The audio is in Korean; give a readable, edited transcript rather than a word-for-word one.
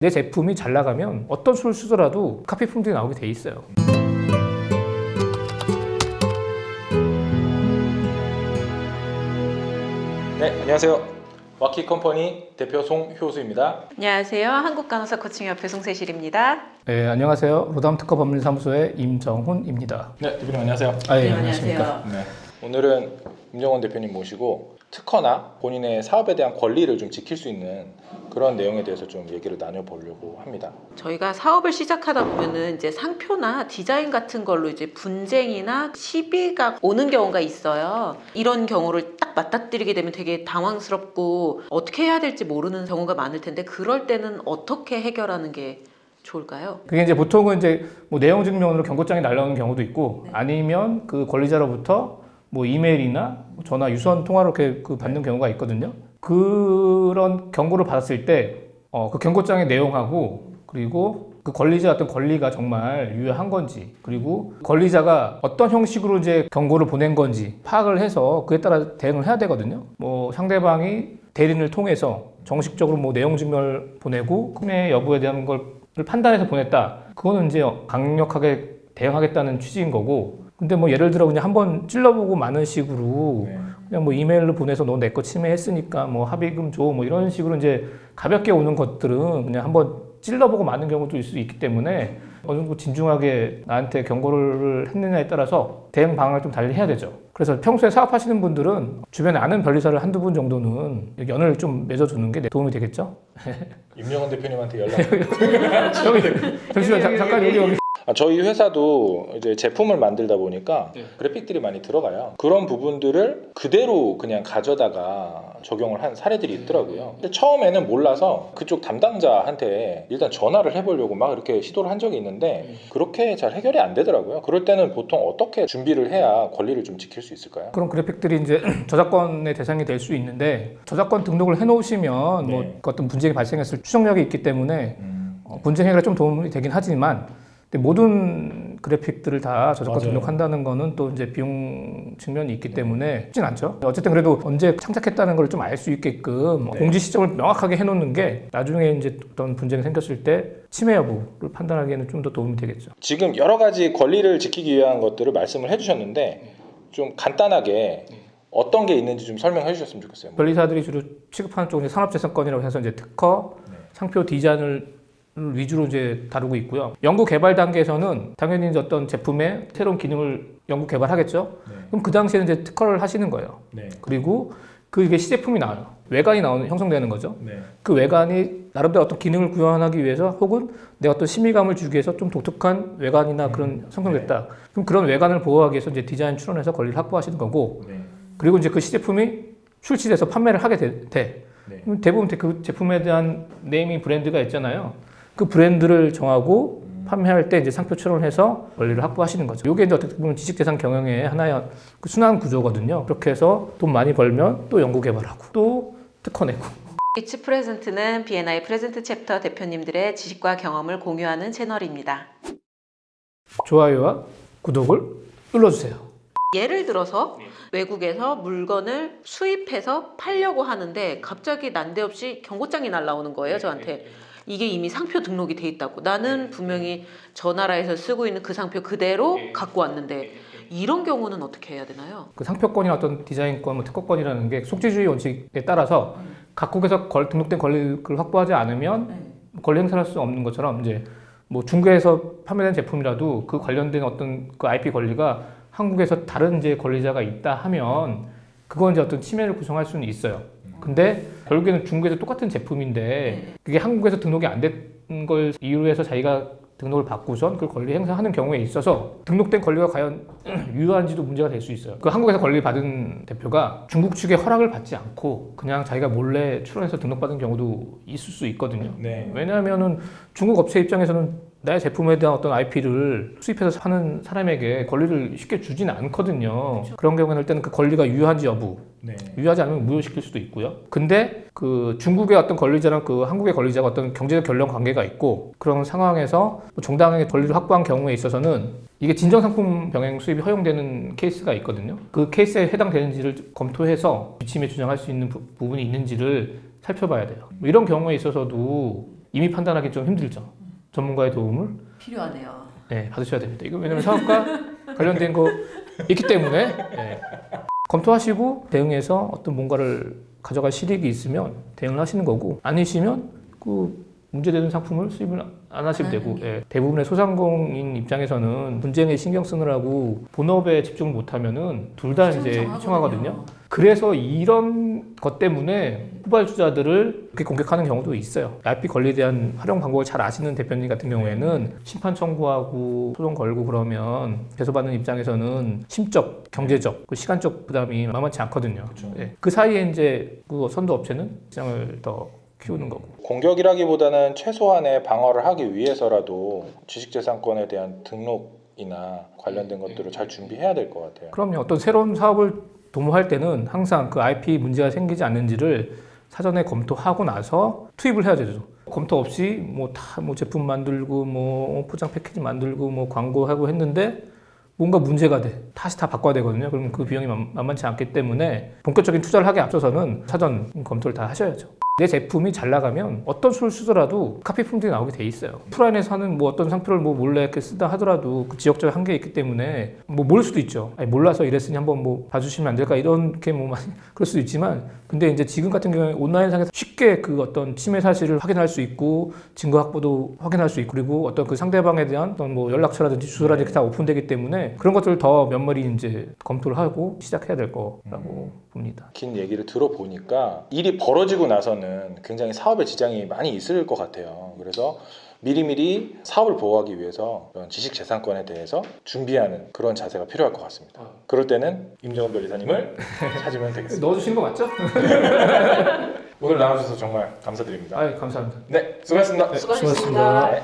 내 제품이 잘 나가면 어떤 수를 쓰더라도 카피 품질이 나오게 돼 있어요. 네, 안녕하세요. 와키컴퍼니 대표 송효수입니다. 안녕하세요. 한국간호사 코칭협회 송세실입니다. 네, 안녕하세요. 로담 특허 법률사무소의 임정훈입니다. 네, 대표님 안녕하세요. 예, 안녕하세요. 네, 오늘은 임정훈 대표님 모시고 특허나 본인의 사업에 대한 권리를 좀 지킬 수 있는 그런 내용에 대해서 좀 얘기를 나눠보려고 합니다. 저희가 사업을 시작하다 보면은 이제 상표나 디자인 같은 걸로 이제 분쟁이나 시비가 오는 경우가 있어요. 이런 경우를 딱 맞닥뜨리게 되면 되게 당황스럽고 어떻게 해야 될지 모르는 경우가 많을 텐데 그럴 때는 어떻게 해결하는 게 좋을까요? 그게 이제 보통은 이제 뭐 내용 증명으로 경고장이 날라오는 경우도 있고 아니면 그 권리자로부터 뭐 이메일이나 전화, 유선 통화로 이렇게 받는 경우가 있거든요. 그런 경고를 받았을 때 그 경고장의 내용하고 그리고 그 권리자 어떤 권리가 정말 유효한 건지 그리고 권리자가 어떤 형식으로 이제 경고를 보낸 건지 파악을 해서 그에 따라 대응을 해야 되거든요. 뭐 상대방이 대리인을 통해서 정식적으로 뭐 내용 증명을 보내고 구매 여부에 대한 걸 판단해서 보냈다. 그거는 이제 강력하게 대응하겠다는 취지인 거고. 근데 뭐 예를 들어 그냥 한번 찔러보고 마는 식으로 그냥 뭐 이메일로 보내서 너 내 거 침해했으니까 뭐 합의금 줘 뭐 이런 식으로 이제 가볍게 오는 것들은 그냥 한번 찔러보고 마는 경우도 있을 수 있기 때문에 어느 정도 진중하게 나한테 경고를 했느냐에 따라서 대응 방안을 좀 달리 해야 되죠. 그래서 평소에 사업하시는 분들은 주변에 아는 변리사를 한두 분 정도는 연을 좀 맺어주는 게 도움이 되겠죠. 임정훈 대표님한테 연락. 잠시만 잠깐 여기. 저희 회사도 이제 제품을 만들다 보니까 그래픽들이 많이 들어가요. 그런 부분들을 그대로 그냥 가져다가 적용을 한 사례들이 있더라고요. 근데 처음에는 몰라서 그쪽 담당자한테 일단 전화를 해보려고 막 이렇게 시도를 한 적이 있는데 그렇게 잘 해결이 안 되더라고요. 그럴 때는 보통 어떻게 준비를 해야 권리를 좀 지킬 수 있을까요? 그런 그래픽들이 이제 저작권의 대상이 될 수 있는데 저작권 등록을 해놓으시면 뭐 어떤 분쟁이 발생했을 추정력이 있기 때문에 분쟁 해결에 좀 도움이 되긴 하지만 근데 모든 그래픽들을 다 저작권 등록한다는 거는 또 이제 비용 측면이 있기 때문에 쉽진 않죠. 어쨌든 그래도 언제 창작했다는 걸 좀 알 수 있게끔 공지 시점을 명확하게 해놓는 게 나중에 이제 어떤 분쟁이 생겼을 때 침해 여부를 판단하기에는 좀 더 도움이 되겠죠. 지금 여러 가지 권리를 지키기 위한 것들을 말씀을 해주셨는데 좀 간단하게 어떤 게 있는지 좀 설명해 주셨으면 좋겠어요. 변리사들이 주로 취급하는 쪽은 산업재산권이라고 해서 이제 특허, 상표 디자인을 위주로 이제 다루고 있고요. 연구 개발 단계에서는 당연히 이제 어떤 제품의 새로운 기능을 연구 개발하겠죠. 그럼 그 당시에는 이제 특허를 하시는 거예요. 그리고 이게 시제품이 나와요. 외관이 형성되는 거죠. 그 외관이 나름대로 어떤 기능을 구현하기 위해서 혹은 내가 어떤 심의감을 주기 위해서 좀 독특한 외관이나 그런 형성됐다. 그럼 그런 외관을 보호하기 위해서 이제 디자인 출원해서 권리를 확보하시는 거고 그리고 이제 그 시제품이 출시돼서 판매를 하게 돼. 그럼 대부분 그 제품에 대한 네이밍 브랜드가 있잖아요. 그 브랜드를 정하고 판매할 때 이제 상표 출원을 해서 권리를 확보하시는 거죠. 이게 이제 어떻게 보면 지식재산 경영의 하나의 그 순환 구조거든요. 그렇게 해서 돈 많이 벌면 또 연구 개발하고 또 특허 내고. 비츠 프레젠트는 B&I 프레젠트 챕터 대표님들의 지식과 경험을 공유하는 채널입니다. 좋아요와 구독을 눌러주세요. 예를 들어서 외국에서 물건을 수입해서 팔려고 하는데 갑자기 난데없이 경고장이 날라오는 거예요, 저한테. 이게 이미 상표 등록이 돼 있다고. 나는 분명히 저 나라에서 쓰고 있는 그 상표 그대로 갖고 왔는데 이런 경우는 어떻게 해야 되나요? 그 상표권이나 어떤 디자인권, 뭐 특허권이라는 게 속지주의 원칙에 따라서 각국에서 등록된 권리를 확보하지 않으면 권리 행사할 수 없는 것처럼 이제 뭐 중국에서 판매된 제품이라도 그 관련된 어떤 그 IP 권리가 한국에서 다른 이제 권리자가 있다 하면 그건 이제 어떤 침해를 구성할 수는 있어요. 근데 결국에는 중국에서 똑같은 제품인데 그게 한국에서 등록이 안 된 걸 이유로 해서 자기가 등록을 받고선 그 권리 행사하는 경우에 있어서 등록된 권리가 과연 유효한지도 문제가 될 수 있어요. 그 한국에서 권리 받은 대표가 중국 측의 허락을 받지 않고 그냥 자기가 몰래 출원해서 등록받은 경우도 있을 수 있거든요. 왜냐하면은 중국 업체 입장에서는 나의 제품에 대한 어떤 IP를 수입해서 파는 사람에게 권리를 쉽게 주지는 않거든요. 그런 경우에는 일단은 그 권리가 유효한지 여부, 유효하지 않으면 무효시킬 수도 있고요. 근데 그 중국의 어떤 권리자랑 그 한국의 권리자가 어떤 경제적 결론 관계가 있고 그런 상황에서 정당하게 권리를 확보한 경우에 있어서는 이게 진정상품 병행 수입이 허용되는 케이스가 있거든요. 그 케이스에 해당되는지를 검토해서 비침에 주장할 수 있는 부분이 있는지를 살펴봐야 돼요. 이런 경우에 있어서도 이미 판단하기 좀 힘들죠. 전문가의 도움을 필요하네요. 네, 받으셔야 됩니다. 이거 왜냐면 사업과 관련된 거 있기 때문에 네. 검토하시고 대응해서 어떤 뭔가를 가져갈 실익이 있으면 대응을 하시는 거고 아니시면 그 문제되는 상품을 수입을 안 하시면 되고 예. 대부분의 소상공인 입장에서는 분쟁에 신경 쓰느라고 본업에 집중을 못하면은 둘 다 이제 휘청하거든요. 그래서 이런 것 때문에 후발주자들을 그렇게 공격하는 경우도 있어요. IP 권리에 대한 활용 방법을 잘 아시는 대표님 같은 경우에는 심판 청구하고 소송 걸고 그러면 배소받는 입장에서는 심적, 경제적, 그 시간적 부담이 만만치 않거든요. 그렇죠. 예. 그 사이에 이제 그 선도 업체는 시장을 더 키우는 거고. 공격이라기보다는 최소한의 방어를 하기 위해서라도 지식재산권에 대한 등록이나 관련된 것들을 잘 준비해야 될 것 같아요. 그럼요. 어떤 새로운 사업을 도모할 때는 항상 그 IP 문제가 생기지 않는지를 사전에 검토하고 나서 투입을 해야 되죠. 검토 없이 뭐 다 뭐 제품 만들고 뭐 포장 패키지 만들고 뭐 광고하고 했는데 뭔가 문제가 돼. 다시 다 바꿔야 되거든요. 그러면 그 비용이 만만치 않기 때문에 본격적인 투자를 하기 앞서서는 사전 검토를 다 하셔야죠. 내 제품이 잘 나가면 어떤 수를 쓰더라도 카피 품질이 나오게 돼 있어요. 오프라인에서 하는 뭐 어떤 상표를 뭐 몰래 이렇게 쓰다 하더라도 그 지역적 한계가 있기 때문에 뭐 모를 수도 있죠. 아니, 몰라서 이랬으니 한번 뭐 봐주시면 안 될까 이렇게 뭐 많이 그럴 수도 있지만 근데 이제 지금 같은 경우에 온라인상에서 쉽게 그 어떤 침해 사실을 확인할 수 있고 증거 확보도 확인할 수 있고 그리고 어떤 그 상대방에 대한 어떤 뭐 연락처라든지 주소라든지 다 오픈되기 때문에 그런 것들을 더 면밀히 이제 검토를 하고 시작해야 될 거라고 봅니다. 긴 얘기를 들어보니까 일이 벌어지고 나서는 굉장히 사업에 지장이 많이 있을 것 같아요. 그래서 미리미리 사업을 보호하기 위해서 그런 지식재산권에 대해서 준비하는 그런 자세가 필요할 것 같습니다. 그럴 때는 임정원 변리사님을 찾으면 되겠습니다. 넣어주신 거 맞죠? 오늘 나와주셔서 정말 감사드립니다. 아, 감사합니다. 네, 수고하셨습니다. 수고하셨습니다. 네.